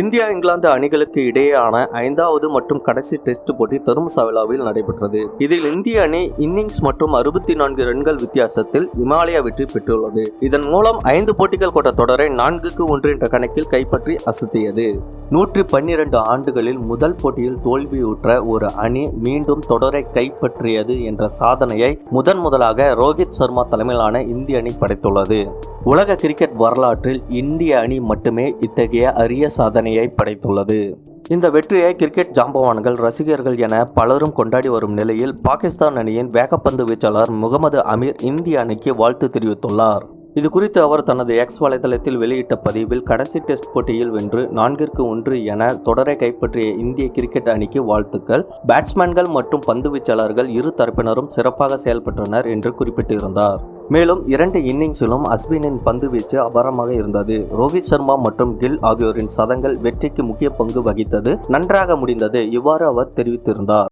India England அணிகளுக்கு இடையேயான 5வது மற்றும் கடைசி டெஸ்ட் போட்டி தர்மசாலாவில் நடைபெற்றது. இதில் இந்திய அணி இன்னிங்ஸ் மற்றும் 64 ரன்கள் வித்தியாசத்தில் இமாலயா வெற்றி பெற்றுள்ளது. இதன் மூலம் 5 போட்டிகள் கொண்ட தொடரை 4-1 என்ற கணக்கில் கைப்பற்றி அசத்தியது. 112 ஆண்டுகளில் முதல் போட்டியில் தோல்வியுற்ற ஒரு அணி மீண்டும் தொடரை கைப்பற்றியது என்ற சாதனையை முதன்முதலாக ரோஹித் சர்மா தலைமையிலான இந்திய அணி படைத்துள்ளது. உலக கிரிக்கெட் வரலாற்றில் இந்திய அணி மட்டுமே இத்தகைய அரிய சாதனையை படைத்துள்ளது. இந்த வெற்றியை கிரிக்கெட் ஜாம்பவான்கள், ரசிகர்கள் என பலரும் கொண்டாடி வரும் நிலையில் பாகிஸ்தான் அணியின் வேகப்பந்து வீச்சாளர் முகமது அமீர் இந்திய அணிக்கு வாழ்த்து தெரிவித்துள்ளார். இது குறித்து அவர் தனது எக்ஸ் வலைதளத்தில் வெளியிட்ட பதிவில், கடைசி டெஸ்ட் போட்டியில் வென்று 4-1 என தொடரை கைப்பற்றிய இந்திய கிரிக்கெட் அணிக்கு வாழ்த்துக்கள். பேட்ஸ்மேன்கள் மற்றும் பந்து வீச்சாளர்கள் இரு தரப்பினரும் சிறப்பாக செயல்பட்டனர் என்று குறிப்பிட்டிருந்தார். மேலும் 2 இன்னிங்ஸிலும் அஸ்வினின் பந்து வீச்சு அபாரமாக இருந்தது. ரோஹித் சர்மா மற்றும் கில் ஆகியோரின் சதங்கள் வெற்றிக்கு முக்கிய பங்கு வகித்தது. நன்றாக முடிந்தது. இவ்வாறு அவர் தெரிவித்திருந்தார்.